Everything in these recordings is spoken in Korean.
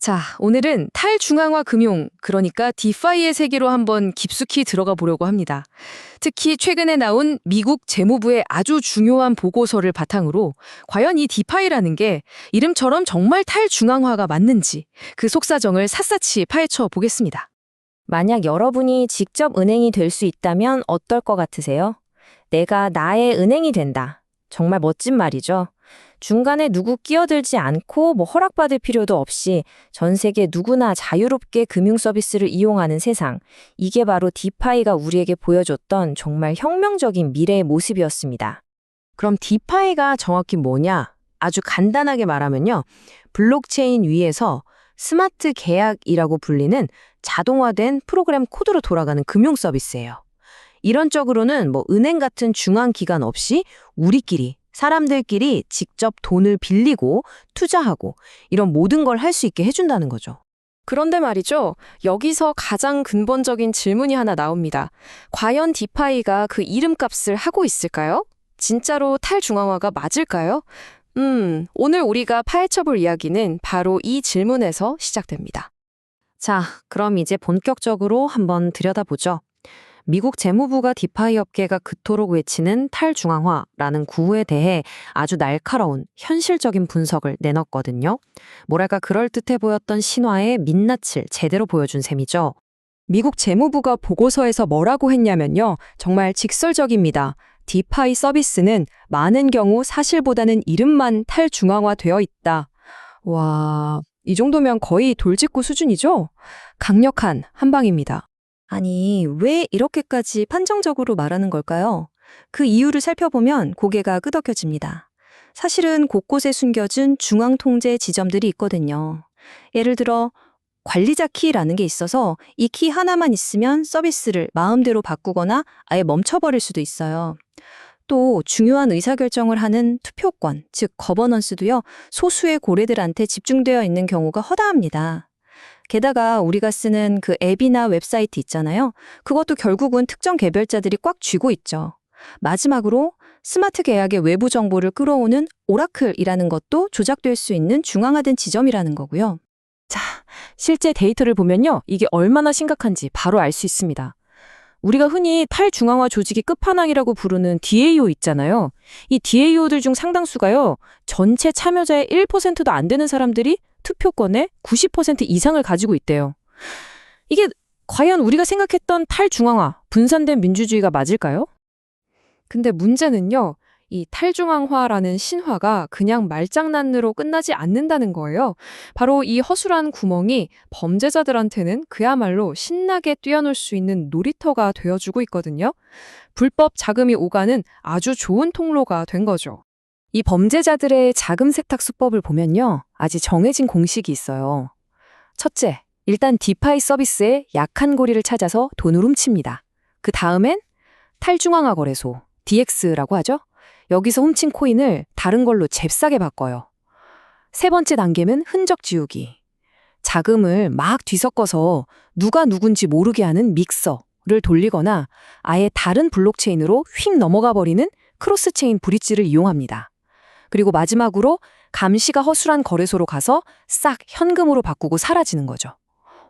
자, 오늘은 탈중앙화 금융, 그러니까 디파이의 세계로 한번 깊숙이 들어가 보려고 합니다. 특히 최근에 나온 미국 재무부의 아주 중요한 보고서를 바탕으로 과연 이 디파이라는 게 이름처럼 정말 탈중앙화가 맞는지 그 속사정을 샅샅이 파헤쳐 보겠습니다. 만약 여러분이 직접 은행이 될 수 있다면 어떨 것 같으세요? 내가 나의 은행이 된다. 정말 멋진 말이죠. 중간에 누구 끼어들지 않고 허락받을 필요도 없이 전 세계 누구나 자유롭게 금융 서비스를 이용하는 세상. 이게 바로 디파이가 우리에게 보여줬던 정말 혁명적인 미래의 모습이었습니다. 그럼 디파이가 정확히 뭐냐? 아주 간단하게 말하면요. 블록체인 위에서 스마트 계약이라고 불리는 자동화된 프로그램 코드로 돌아가는 금융 서비스예요. 이론적으로는 은행 같은 중앙 기관 없이 우리끼리 사람들끼리 직접 돈을 빌리고 투자하고 이런 모든 걸 할 수 있게 해준다는 거죠. 그런데 말이죠. 여기서 가장 근본적인 질문이 하나 나옵니다. 과연 디파이가 그 이름값을 하고 있을까요? 진짜로 탈중앙화가 맞을까요? 오늘 우리가 파헤쳐볼 이야기는 바로 이 질문에서 시작됩니다. 자, 그럼 이제 본격적으로 한번 들여다보죠. 미국 재무부가 디파이 업계가 그토록 외치는 탈중앙화라는 구호에 대해 아주 날카로운 현실적인 분석을 내놨거든요. 뭐랄까 그럴듯해 보였던 신화의 민낯을 제대로 보여준 셈이죠. 미국 재무부가 보고서에서 뭐라고 했냐면요. 정말 직설적입니다. 디파이 서비스는 많은 경우 사실보다는 이름만 탈중앙화되어 있다. 와, 이 정도면 거의 돌직구 수준이죠? 강력한 한방입니다. 아니, 왜 이렇게까지 판정적으로 말하는 걸까요? 그 이유를 살펴보면 고개가 끄덕여집니다. 사실은 곳곳에 숨겨진 중앙 통제 지점들이 있거든요. 예를 들어 관리자 키라는 게 있어서 이 키 하나만 있으면 서비스를 마음대로 바꾸거나 아예 멈춰버릴 수도 있어요. 또 중요한 의사결정을 하는 투표권, 즉 거버넌스도요, 소수의 고래들한테 집중되어 있는 경우가 허다합니다. 게다가 우리가 쓰는 그 앱이나 웹사이트 있잖아요. 그것도 결국은 특정 개별자들이 꽉 쥐고 있죠. 마지막으로 스마트 계약의 외부 정보를 끌어오는 오라클이라는 것도 조작될 수 있는 중앙화된 지점이라는 거고요. 자, 실제 데이터를 보면요. 이게 얼마나 심각한지 바로 알 수 있습니다. 우리가 흔히 탈중앙화 조직의 끝판왕이라고 부르는 DAO 있잖아요. 이 DAO들 중 상당수가요. 전체 참여자의 1%도 안 되는 사람들이 투표권의 90% 이상을 가지고 있대요. 이게 과연 우리가 생각했던 탈중앙화, 분산된 민주주의가 맞을까요? 근데 문제는요. 이 탈중앙화라는 신화가 그냥 말장난으로 끝나지 않는다는 거예요. 바로 이 허술한 구멍이 범죄자들한테는 그야말로 신나게 뛰어놀 수 있는 놀이터가 되어주고 있거든요. 불법 자금이 오가는 아주 좋은 통로가 된 거죠. 이 범죄자들의 자금 세탁 수법을 보면요. 아직 정해진 공식이 있어요. 첫째, 일단 디파이 서비스의 약한 고리를 찾아서 돈을 훔칩니다. 그 다음엔 탈중앙화 거래소, DX라고 하죠. 여기서 훔친 코인을 다른 걸로 잽싸게 바꿔요. 세 번째 단계는 흔적 지우기. 자금을 막 뒤섞어서 누가 누군지 모르게 하는 믹서를 돌리거나 아예 다른 블록체인으로 휙 넘어가 버리는 크로스체인 브릿지를 이용합니다. 그리고 마지막으로 감시가 허술한 거래소로 가서 싹 현금으로 바꾸고 사라지는 거죠.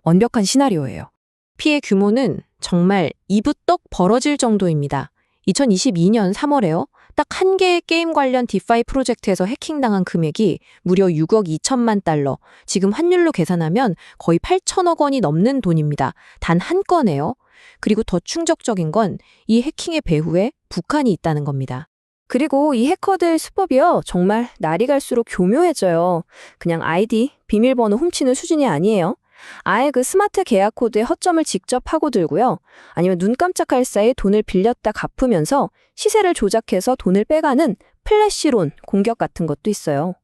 완벽한 시나리오예요. 피해 규모는 정말 이부떡 벌어질 정도입니다. 2022년 3월에요. 딱 한 개의 게임 관련 디파이 프로젝트에서 해킹당한 금액이 무려 6억 2천만 달러. 지금 환율로 계산하면 거의 8천억 원이 넘는 돈입니다. 단 한 건에요. 그리고 더 충격적인 건 이 해킹의 배후에 북한이 있다는 겁니다. 그리고 이 해커들 수법이요. 정말 날이 갈수록 교묘해져요. 그냥 아이디, 비밀번호 훔치는 수준이 아니에요. 아예 그 스마트 계약 코드에 허점을 직접 파고들고요. 아니면 눈 깜짝할 사이 돈을 빌렸다 갚으면서 시세를 조작해서 돈을 빼가는 플래시론 공격 같은 것도 있어요.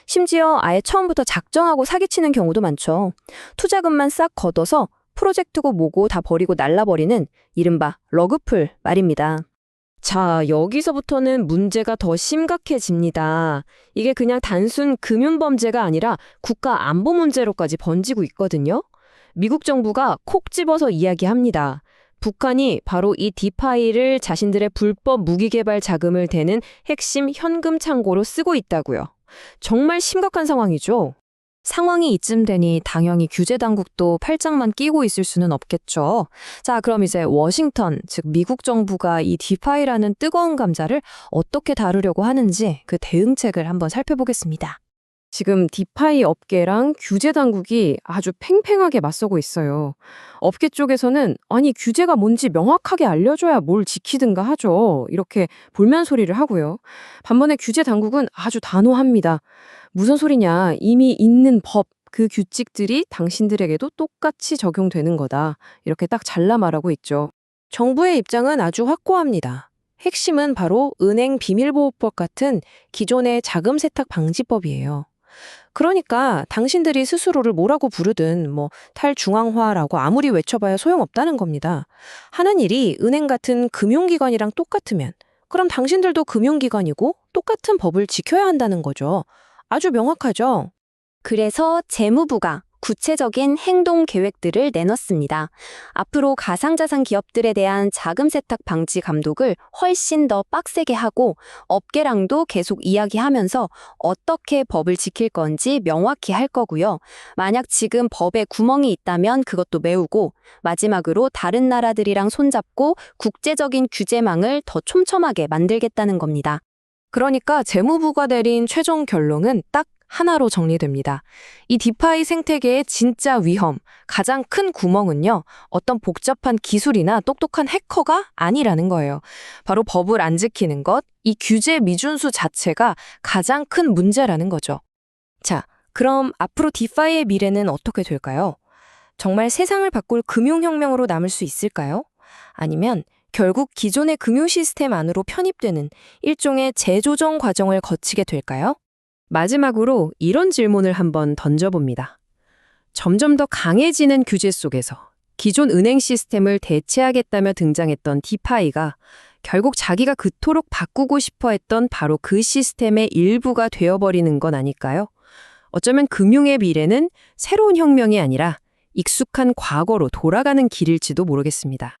심지어 아예 처음부터 작정하고 사기치는 경우도 많죠. 투자금만 싹 걷어서 프로젝트고 뭐고 다 버리고 날라버리는 이른바 러그풀 말입니다. 자, 여기서부터는 문제가 더 심각해집니다. 이게 그냥 단순 금융범죄가 아니라 국가 안보 문제로까지 번지고 있거든요. 미국 정부가 콕 집어서 이야기합니다. 북한이 바로 이 디파이를 자신들의 불법 무기개발 자금을 대는 핵심 현금 창고로 쓰고 있다고요. 정말 심각한 상황이죠. 상황이 이쯤 되니 당연히 규제 당국도 팔짱만 끼고 있을 수는 없겠죠. 자, 그럼 이제 워싱턴, 즉 미국 정부가 이 디파이라는 뜨거운 감자를 어떻게 다루려고 하는지 그 대응책을 한번 살펴보겠습니다. 지금 디파이 업계랑 규제 당국이 아주 팽팽하게 맞서고 있어요. 업계 쪽에서는 아니 규제가 뭔지 명확하게 알려줘야 뭘 지키든가 하죠. 이렇게 불만 소리를 하고요. 반면에 규제 당국은 아주 단호합니다. 무슨 소리냐? 이미 있는 법, 그 규칙들이 당신들에게도 똑같이 적용되는 거다. 이렇게 딱 잘라 말하고 있죠. 정부의 입장은 아주 확고합니다. 핵심은 바로 은행 비밀보호법 같은 기존의 자금 세탁 방지법이에요. 그러니까 당신들이 스스로를 뭐라고 부르든 탈중앙화라고 아무리 외쳐봐야 소용없다는 겁니다. 하는 일이 은행 같은 금융기관이랑 똑같으면 그럼 당신들도 금융기관이고 똑같은 법을 지켜야 한다는 거죠. 아주 명확하죠. 그래서 재무부가 구체적인 행동 계획들을 내놨습니다. 앞으로 가상자산 기업들에 대한 자금 세탁 방지 감독을 훨씬 더 빡세게 하고 업계랑도 계속 이야기하면서 어떻게 법을 지킬 건지 명확히 할 거고요. 만약 지금 법에 구멍이 있다면 그것도 메우고 마지막으로 다른 나라들이랑 손잡고 국제적인 규제망을 더 촘촘하게 만들겠다는 겁니다. 그러니까 재무부가 내린 최종 결론은 딱 하나로 정리됩니다. 이 디파이 생태계의 진짜 위험, 가장 큰 구멍은요, 어떤 복잡한 기술이나 똑똑한 해커가 아니라는 거예요. 바로 법을 안 지키는 것, 이 규제 미준수 자체가 가장 큰 문제라는 거죠. 자, 그럼 앞으로 디파이의 미래는 어떻게 될까요? 정말 세상을 바꿀 금융혁명으로 남을 수 있을까요? 아니면 결국 기존의 금융 시스템 안으로 편입되는 일종의 재조정 과정을 거치게 될까요? 마지막으로 이런 질문을 한번 던져봅니다. 점점 더 강해지는 규제 속에서 기존 은행 시스템을 대체하겠다며 등장했던 디파이가 결국 자기가 그토록 바꾸고 싶어 했던 바로 그 시스템의 일부가 되어버리는 건 아닐까요? 어쩌면 금융의 미래는 새로운 혁명이 아니라 익숙한 과거로 돌아가는 길일지도 모르겠습니다.